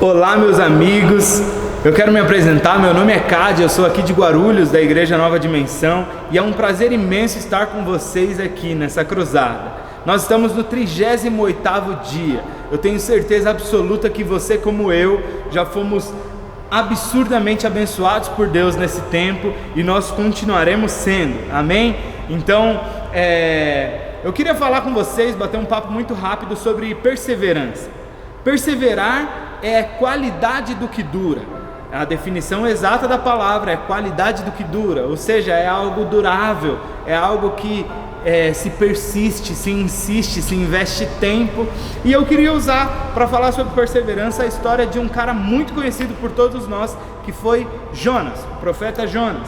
Olá, meus amigos, eu quero me apresentar, meu nome é Cádia, eu sou aqui de Guarulhos, da Igreja Nova Dimensão, e é um prazer imenso estar com vocês aqui nessa cruzada. Nós estamos no 38º dia, eu tenho certeza absoluta que você, como eu, já fomos absurdamente abençoados por Deus nesse tempo, e nós continuaremos sendo, amém? Então, eu queria falar com vocês, bater um papo muito rápido sobre perseverança. Perseverar é qualidade do que dura. A definição exata da palavra é qualidade do que dura, ou seja, é algo durável, é algo que se persiste, se insiste, se investe tempo. E eu queria usar para falar sobre perseverança a história de um cara muito conhecido por todos nós, que foi Jonas, o profeta Jonas.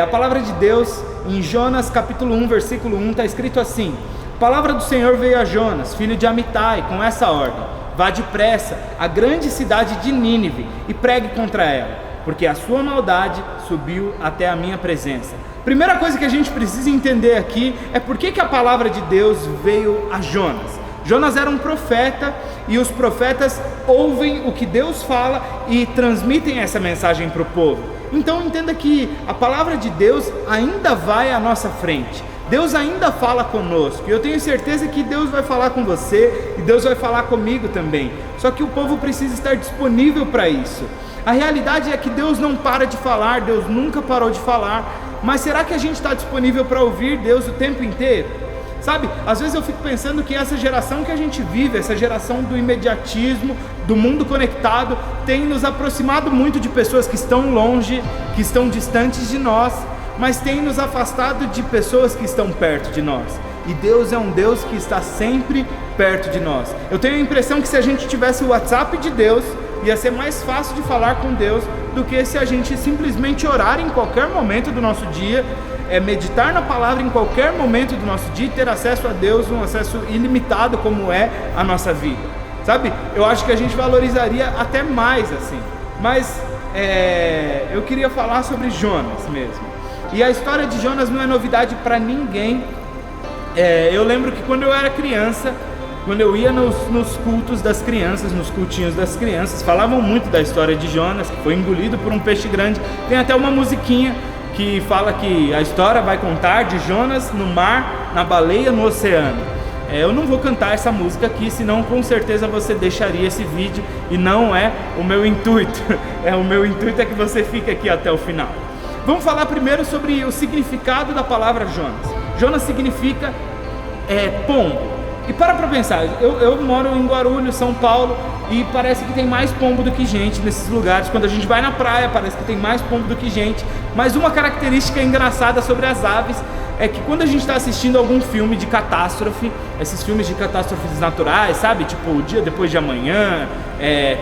A palavra de Deus em Jonas capítulo 1, versículo 1 está escrito assim: a palavra do Senhor veio a Jonas, filho de Amitai, com essa ordem: vá depressa à grande cidade de Nínive e pregue contra ela, porque a sua maldade subiu até a minha presença. Primeira coisa que a gente precisa entender aqui é por que a palavra de Deus veio a Jonas. Jonas era um profeta, e os profetas ouvem o que Deus fala e transmitem essa mensagem para o povo. Então entenda que a palavra de Deus ainda vai à nossa frente. Deus ainda fala conosco, e eu tenho certeza que Deus vai falar com você, e Deus vai falar comigo também. Só que o povo precisa estar disponível para isso. A realidade é que Deus não para de falar, Deus nunca parou de falar, mas será que a gente está disponível para ouvir Deus o tempo inteiro? Sabe, às vezes eu fico pensando que essa geração que a gente vive, essa geração do imediatismo, do mundo conectado, tem nos aproximado muito de pessoas que estão longe, que estão distantes de nós, mas tem nos afastado de pessoas que estão perto de nós. E Deus é um Deus que está sempre perto de nós. Eu tenho a impressão que se a gente tivesse o WhatsApp de Deus, ia ser mais fácil de falar com Deus do que se a gente simplesmente orar em qualquer momento do nosso dia, meditar na palavra em qualquer momento do nosso dia e ter acesso a Deus, um acesso ilimitado como é a nossa vida. Sabe, eu acho que a gente valorizaria até mais assim. Mas eu queria falar sobre Jonas mesmo. E a história de Jonas não é novidade para ninguém. Eu lembro que quando eu era criança, quando eu ia nos cultos das crianças, nos cultinhos das crianças, falavam muito da história de Jonas, que foi engolido por um peixe grande. Tem até uma musiquinha que fala que a história vai contar de Jonas no mar, na baleia, no oceano. Eu não vou cantar essa música aqui, senão com certeza você deixaria esse vídeo, e não é o meu intuito. O meu intuito é que você fique aqui até o final. Vamos falar primeiro sobre o significado da palavra Jonas. Jonas significa pombo. E para pensar, eu moro em Guarulhos, São Paulo, e parece que tem mais pombo do que gente nesses lugares. Quando a gente vai na praia, parece que tem mais pombo do que gente. Mas uma característica engraçada sobre as aves é que quando a gente está assistindo algum filme de catástrofe, esses filmes de catástrofes naturais, sabe? Tipo O Dia Depois de Amanhã,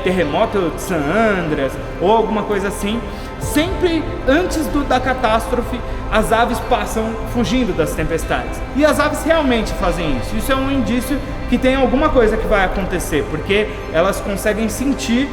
Terremoto de San Andreas, ou alguma coisa assim, sempre antes da catástrofe, as aves passam fugindo das tempestades. E as aves realmente fazem isso. Isso é um indício que tem alguma coisa que vai acontecer, porque elas conseguem sentir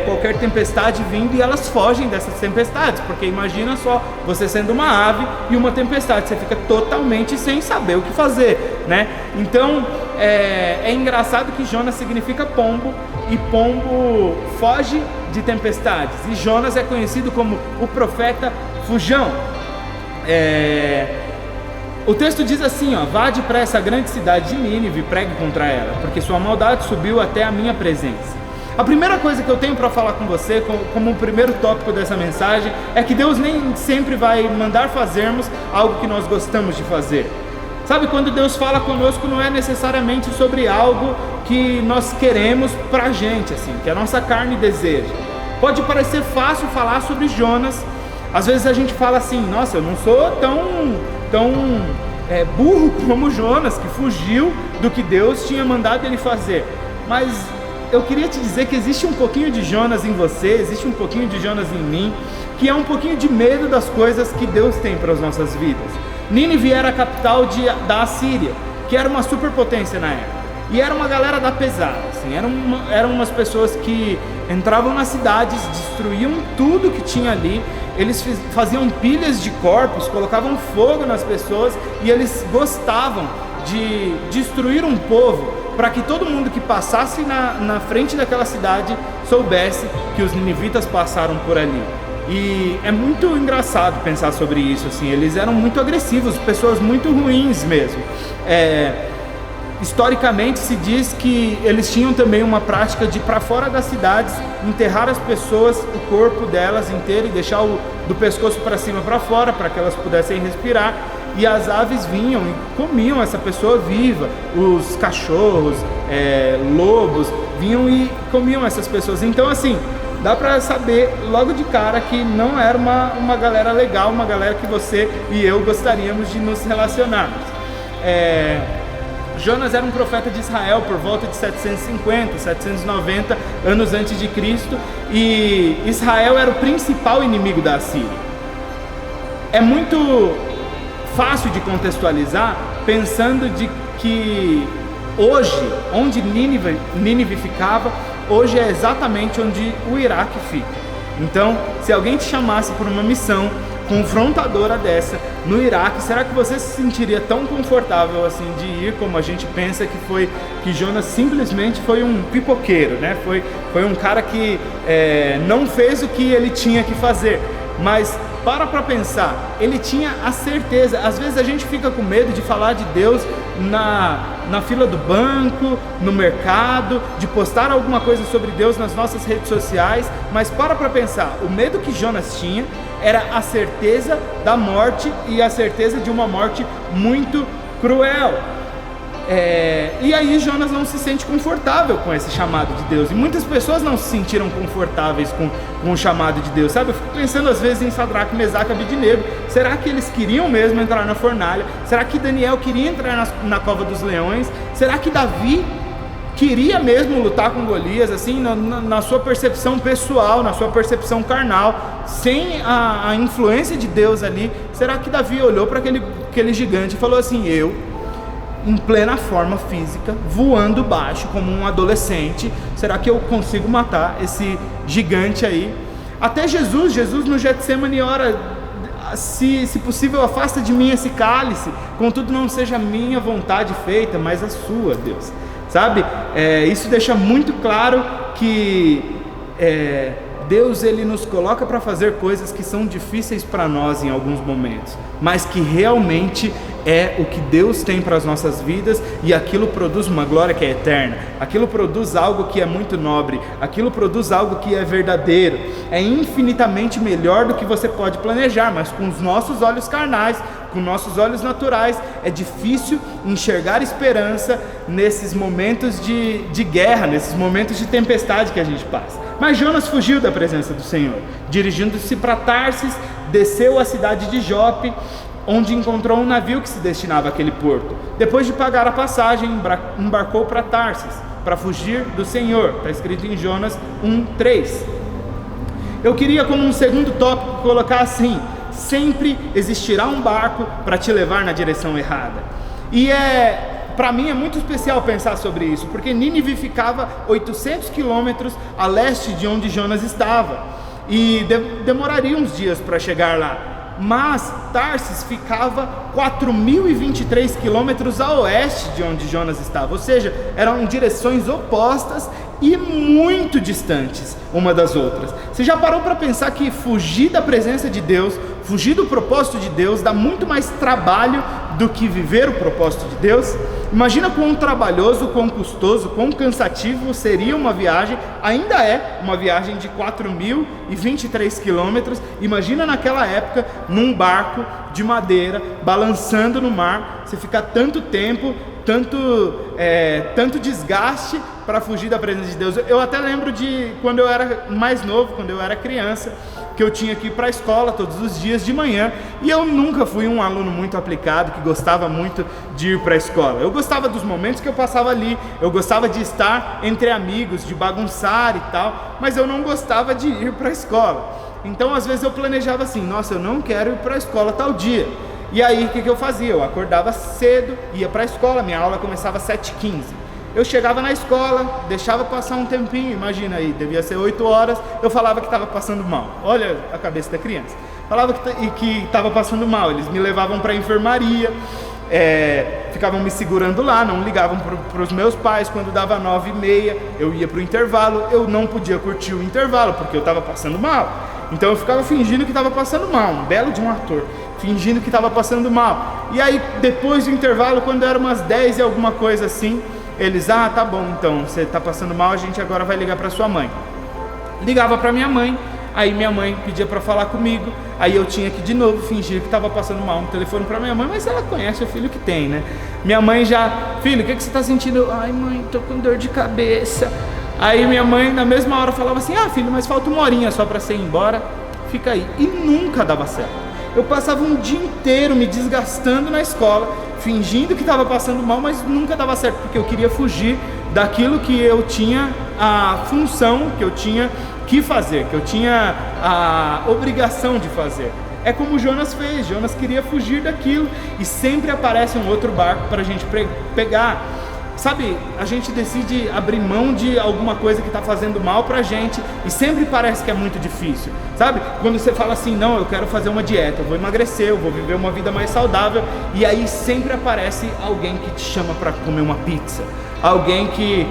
qualquer tempestade vindo, e elas fogem dessas tempestades. Porque imagina só, você sendo uma ave e uma tempestade, você fica totalmente sem saber o que fazer, né? Então é engraçado que Jonas significa pombo, e pombo foge de tempestades, e Jonas é conhecido como o profeta fujão. O texto diz assim, vá depressa à grande cidade de Nínive e pregue contra ela, porque sua maldade subiu até a minha presença. A primeira coisa que eu tenho para falar com você, como o primeiro tópico dessa mensagem, é que Deus nem sempre vai mandar fazermos algo que nós gostamos de fazer. Sabe, quando Deus fala conosco, não é necessariamente sobre algo que nós queremos pra gente, assim, que a nossa carne deseja. Pode parecer fácil falar sobre Jonas. Às vezes a gente fala assim: nossa, eu não sou tão burro como Jonas, que fugiu do que Deus tinha mandado ele fazer. Mas eu queria te dizer que existe um pouquinho de Jonas em você, existe um pouquinho de Jonas em mim, que é um pouquinho de medo das coisas que Deus tem para as nossas vidas. Nínive era a capital da Assíria, que era uma superpotência na época, e era uma galera da pesada, assim, eram umas pessoas que entravam nas cidades, destruíam tudo que tinha ali. Eles faziam pilhas de corpos, colocavam fogo nas pessoas, e eles gostavam de destruir um povo para que todo mundo que passasse na frente daquela cidade soubesse que os ninivitas passaram por ali. E é muito engraçado pensar sobre isso, assim, eles eram muito agressivos, pessoas muito ruins mesmo. Historicamente se diz que eles tinham também uma prática de ir para fora das cidades, enterrar as pessoas, o corpo delas inteiro e deixar do pescoço para cima para fora, para que elas pudessem respirar, e as aves vinham e comiam essa pessoa viva, os cachorros, lobos, vinham e comiam essas pessoas. Então assim, dá para saber logo de cara que não era uma galera legal, uma galera que você e eu gostaríamos de nos relacionarmos. Jonas era um profeta de Israel por volta de 750, 790 anos antes de Cristo, e Israel era o principal inimigo da Assíria. É muito fácil de contextualizar pensando de que hoje, onde Nínive ficava, hoje é exatamente onde o Iraque fica. Então, se alguém te chamasse por uma missão confrontadora dessa no Iraque, será que você se sentiria tão confortável assim de ir, como a gente pensa que Jonas simplesmente foi um pipoqueiro, né? Foi um cara que não fez o que ele tinha que fazer, mas para pensar, ele tinha a certeza. Às vezes a gente fica com medo de falar de Deus na fila do banco, no mercado, de postar alguma coisa sobre Deus nas nossas redes sociais, mas para pensar, o medo que Jonas tinha era a certeza da morte, e a certeza de uma morte muito cruel. E aí Jonas não se sente confortável com esse chamado de Deus, e muitas pessoas não se sentiram confortáveis com o chamado de Deus, sabe? Eu fico pensando às vezes em Sadraque, Mesaque e Abednego. Será que eles queriam mesmo entrar na fornalha? Será que Daniel queria entrar na cova dos leões? Será que Davi queria mesmo lutar com Golias, assim, na sua percepção pessoal, na sua percepção carnal, sem a influência de Deus ali? Será que Davi olhou para aquele gigante e falou assim: eu, em plena forma física, voando baixo como um adolescente, será que eu consigo matar esse gigante aí? Até Jesus no Getsemane ora: se possível, afasta de mim esse cálice, contudo não seja a minha vontade feita, mas a sua, Deus. Sabe? Isso deixa muito claro que Deus, ele nos coloca para fazer coisas que são difíceis para nós em alguns momentos, mas que realmente é o que Deus tem para as nossas vidas, e aquilo produz uma glória que é eterna, aquilo produz algo que é muito nobre, aquilo produz algo que é verdadeiro, é infinitamente melhor do que você pode planejar, mas com os nossos olhos carnais, com nossos olhos naturais, é difícil enxergar esperança nesses momentos de guerra, nesses momentos de tempestade que a gente passa. Mas Jonas fugiu da presença do Senhor, dirigindo-se para Tarsis, desceu à cidade de Jope, onde encontrou um navio que se destinava àquele porto. Depois de pagar a passagem, embarcou para Tarsis, para fugir do Senhor. Está escrito em Jonas 1:3. Eu queria, como um segundo tópico, colocar assim: sempre existirá um barco para te levar na direção errada. E para mim é muito especial pensar sobre isso, porque Nínive ficava 800 quilômetros a leste de onde Jonas estava, e demoraria uns dias para chegar lá. Mas Tarsis ficava 4.023 quilômetros a oeste de onde Jonas estava, ou seja, eram direções opostas e muito distantes uma das outras. Você já parou para pensar que fugir da presença de Deus, fugir do propósito de Deus, dá muito mais trabalho do que viver o propósito de Deus? Imagina quão trabalhoso, quão custoso, quão cansativo seria uma viagem. Ainda é uma viagem de 4.023 quilômetros. Imagina naquela época, num barco de madeira, balançando no mar, você ficar tanto tempo, tanto desgaste para fugir da presença de Deus. Eu até lembro de quando eu era mais novo, quando eu era criança, que eu tinha que ir para a escola todos os dias de manhã, e eu nunca fui um aluno muito aplicado, que gostava muito de ir para a escola. Eu gostava dos momentos que eu passava ali, eu gostava de estar entre amigos, de bagunçar e tal, mas eu não gostava de ir para a escola. Então às vezes eu planejava assim: nossa, eu não quero ir para a escola tal dia. E aí o que eu fazia? Eu acordava cedo, ia para a escola, minha aula começava às 7h15. Eu chegava na escola, deixava passar um tempinho, imagina aí, devia ser 8 horas, eu falava que estava passando mal. Olha a cabeça da criança. Falava que estava passando mal, eles me levavam para a enfermaria, ficavam me segurando lá, não ligavam para os meus pais. Quando dava 9h30, eu ia para o intervalo, eu não podia curtir o intervalo, porque eu estava passando mal. Então eu ficava fingindo que estava passando mal, um belo de um ator, fingindo que estava passando mal. E aí depois do intervalo, quando era umas 10 e alguma coisa assim, eles, tá bom, então você está passando mal, a gente agora vai ligar para sua mãe. Ligava para minha mãe, aí minha mãe pedia para falar comigo, aí eu tinha que de novo fingir que estava passando mal no telefone para minha mãe, mas ela conhece o filho que tem, né? Minha mãe já, filho, o que você está sentindo? Ai mãe, tô com dor de cabeça. Aí minha mãe na mesma hora falava assim, filho, mas falta uma horinha só para você ir embora, fica aí. E nunca dava certo. Eu passava um dia inteiro me desgastando na escola, fingindo que estava passando mal, mas nunca dava certo, porque eu queria fugir daquilo que eu tinha a função, que eu tinha que fazer, que eu tinha a obrigação de fazer. É como Jonas fez, Jonas queria fugir daquilo, e sempre aparece um outro barco para a gente pegar. Sabe, a gente decide abrir mão de alguma coisa que está fazendo mal pra gente, e sempre parece que é muito difícil, sabe? Quando você fala assim, não, eu quero fazer uma dieta, eu vou emagrecer, eu vou viver uma vida mais saudável, e aí sempre aparece alguém que te chama para comer uma pizza, alguém que,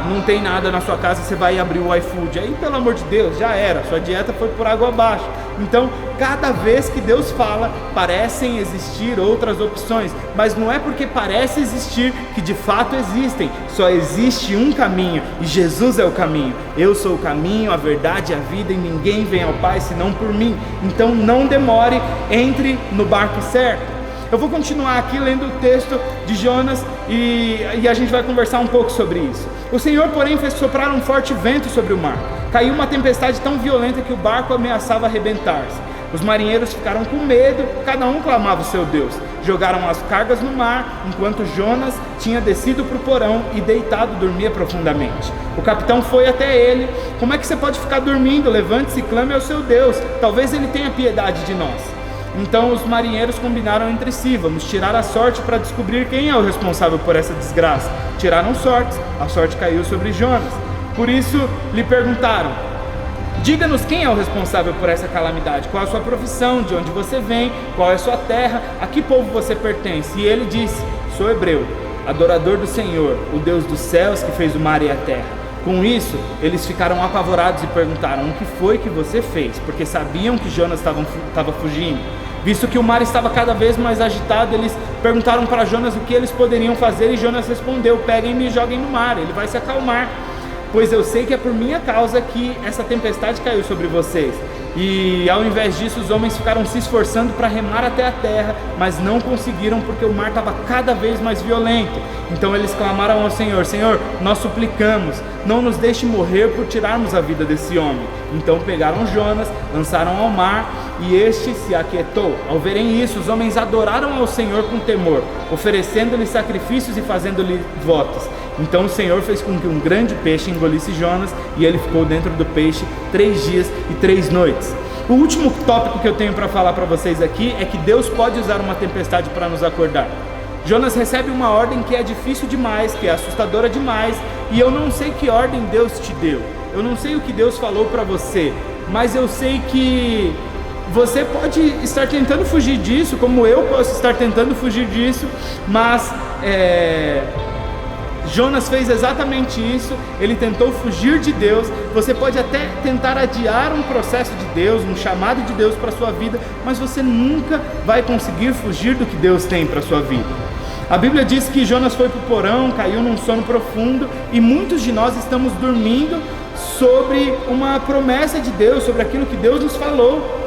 não tem nada na sua casa, você vai abrir o iFood, aí pelo amor de Deus, já era, sua dieta foi por água abaixo. Então, cada vez que Deus fala, parecem existir outras opções, mas não é porque parece existir que de fato existem. Só existe um caminho, e Jesus é o caminho. Eu sou o caminho, a verdade e a vida, e ninguém vem ao Pai senão por mim. Então não demore, entre no barco certo. Eu vou continuar aqui lendo o texto de Jonas e a gente vai conversar um pouco sobre isso. O Senhor, porém, fez soprar um forte vento sobre o mar. Caiu uma tempestade tão violenta que o barco ameaçava arrebentar-se. Os marinheiros ficaram com medo, cada um clamava o seu Deus. Jogaram as cargas no mar, enquanto Jonas tinha descido para o porão e deitado dormia profundamente. O capitão foi até ele. Como é que você pode ficar dormindo? Levante-se e clame ao seu Deus. Talvez ele tenha piedade de nós. Então os marinheiros combinaram entre si, vamos tirar a sorte para descobrir quem é o responsável por essa desgraça. Tiraram sortes, a sorte caiu sobre Jonas. Por isso lhe perguntaram, diga-nos quem é o responsável por essa calamidade, qual é a sua profissão, de onde você vem, qual é a sua terra, a que povo você pertence? E ele disse, sou hebreu, adorador do Senhor, o Deus dos céus que fez o mar e a terra. Com isso, eles ficaram apavorados e perguntaram, o que foi que você fez? Porque sabiam que Jonas estava fugindo. Visto que o mar estava cada vez mais agitado, eles perguntaram para Jonas o que eles poderiam fazer, e Jonas respondeu, peguem-me e joguem no mar, ele vai se acalmar, pois eu sei que é por minha causa que essa tempestade caiu sobre vocês. E ao invés disso, os homens ficaram se esforçando para remar até a terra, mas não conseguiram porque o mar estava cada vez mais violento. Então eles clamaram ao Senhor, Senhor, nós suplicamos, não nos deixe morrer por tirarmos a vida desse homem. Então pegaram Jonas, lançaram ao mar, e este se aquietou. Ao verem isso, os homens adoraram ao Senhor com temor, oferecendo-lhe sacrifícios e fazendo-lhe votos. Então o Senhor fez com que um grande peixe engolisse Jonas, e ele ficou dentro do peixe 3 dias e 3 noites. O último tópico que eu tenho para falar para vocês aqui é que Deus pode usar uma tempestade para nos acordar. Jonas recebe uma ordem que é difícil demais, que é assustadora demais, e eu não sei que ordem Deus te deu, eu não sei o que Deus falou para você, mas eu sei que você pode estar tentando fugir disso, como eu posso estar tentando fugir disso, mas Jonas fez exatamente isso, ele tentou fugir de Deus. Você pode até tentar adiar um processo de Deus, um chamado de Deus para a sua vida, mas você nunca vai conseguir fugir do que Deus tem para a sua vida. A Bíblia diz que Jonas foi para o porão, caiu num sono profundo, e muitos de nós estamos dormindo sobre uma promessa de Deus, sobre aquilo que Deus nos falou.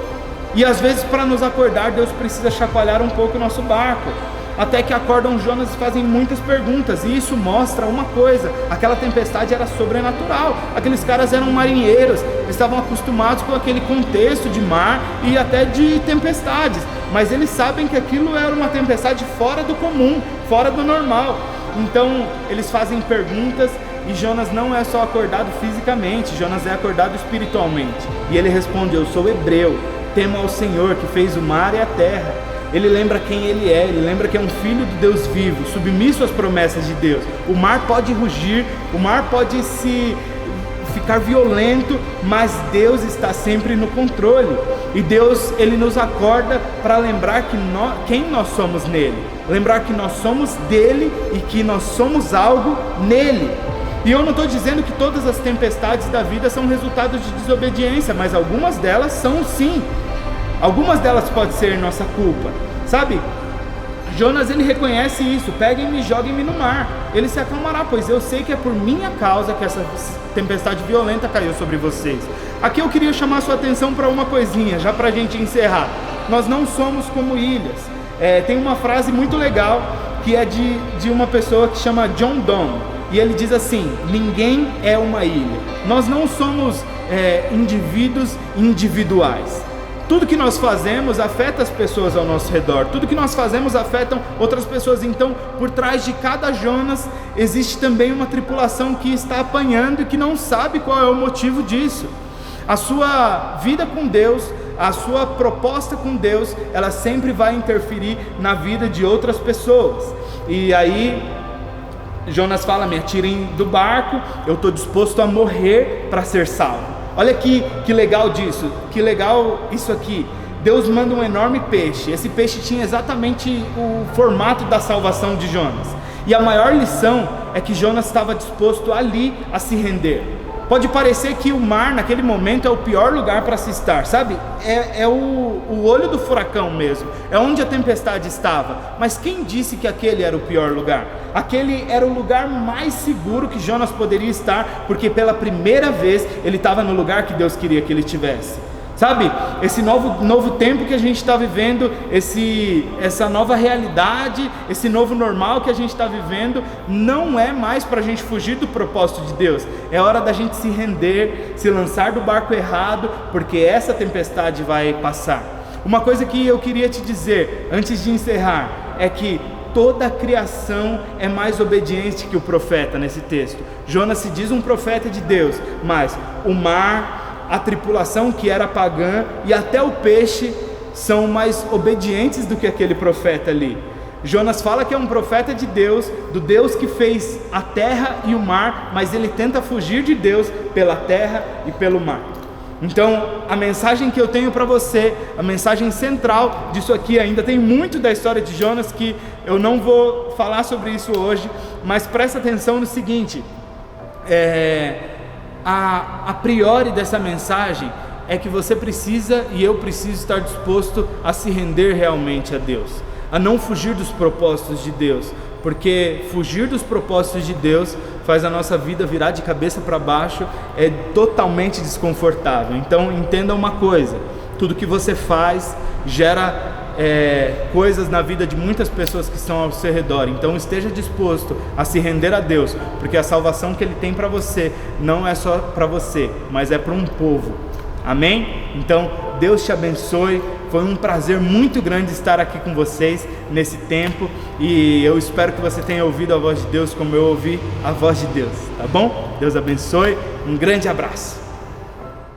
E às vezes, para nos acordar, Deus precisa chacoalhar um pouco o nosso barco. Até que acordam Jonas e fazem muitas perguntas, e isso mostra uma coisa: aquela tempestade era sobrenatural. Aqueles caras eram marinheiros, eles estavam acostumados com aquele contexto de mar e até de tempestades, mas eles sabem que aquilo era uma tempestade fora do comum, fora do normal. Então eles fazem perguntas, e Jonas não é só acordado fisicamente, Jonas é acordado espiritualmente. E ele responde, eu sou hebreu, temo ao Senhor que fez o mar e a terra. Ele lembra quem ele é, ele lembra que é um filho do Deus vivo, submisso às promessas de Deus. O mar pode rugir, o mar pode ficar violento, mas Deus está sempre no controle. E Deus, Ele nos acorda para lembrar quem nós somos nele, lembrar que nós somos dele e que nós somos algo nele. E eu não estou dizendo que todas as tempestades da vida são resultado de desobediência, mas algumas delas são sim. Algumas delas podem ser nossa culpa, sabe? Jonas, ele reconhece isso: peguem-me e joguem-me no mar, ele se acalmará, pois eu sei que é por minha causa que essa tempestade violenta caiu sobre vocês. Aqui eu queria chamar a sua atenção para uma coisinha, já para a gente encerrar. Nós não somos como ilhas. Tem uma frase muito legal que é de uma pessoa que chama John Donne, e ele diz assim: ninguém é uma ilha. Nós não somos indivíduos individuais. Tudo que nós fazemos afeta as pessoas ao nosso redor, tudo que nós fazemos afetam outras pessoas. Então, por trás de cada Jonas, existe também uma tripulação que está apanhando e que não sabe qual é o motivo disso. A sua vida com Deus, a sua proposta com Deus, ela sempre vai interferir na vida de outras pessoas. E aí, Jonas fala: me atirem do barco, eu estou disposto a morrer para ser salvo. Olha que legal disso, que legal isso aqui. Deus manda um enorme peixe. Esse peixe tinha exatamente o formato da salvação de Jonas. E a maior lição é que Jonas estava disposto ali a se render. Pode parecer que o mar naquele momento é o pior lugar para se estar, sabe? É o olho do furacão mesmo, é onde a tempestade estava. Mas quem disse que aquele era o pior lugar? Aquele era o lugar mais seguro que Jonas poderia estar, porque pela primeira vez ele estava no lugar que Deus queria que ele estivesse. Sabe, esse novo tempo que a gente está vivendo, essa nova realidade, esse novo normal que a gente está vivendo, não é mais para a gente fugir do propósito de Deus. É hora da gente se render, se lançar do barco errado, porque essa tempestade vai passar. Uma coisa que eu queria te dizer, antes de encerrar, é que toda a criação é mais obediente que o profeta nesse texto. Jonas se diz um profeta de Deus, mas o mar, a tripulação que era pagã e até o peixe são mais obedientes do que aquele profeta ali. Jonas fala que é um profeta de Deus, do Deus que fez a terra e o mar, mas ele tenta fugir de Deus pela terra e pelo mar. Então, a mensagem que eu tenho para você, a mensagem central disso aqui, ainda tem muito da história de Jonas que eu não vou falar sobre isso hoje, mas presta atenção no seguinte: a priori dessa mensagem é que você precisa e eu preciso estar disposto a se render realmente a Deus, a não fugir dos propósitos de Deus, porque fugir dos propósitos de Deus faz a nossa vida virar de cabeça para baixo, é totalmente desconfortável. Então entenda uma coisa: tudo que você faz gera coisas na vida de muitas pessoas que estão ao seu redor. Então esteja disposto a se render a Deus, porque a salvação que Ele tem para você não é só para você, mas é para um povo. Amém? Então Deus te abençoe. Foi um prazer muito grande estar aqui com vocês nesse tempo, e eu espero que você tenha ouvido a voz de Deus como eu ouvi a voz de Deus, tá bom? Deus abençoe, um grande abraço.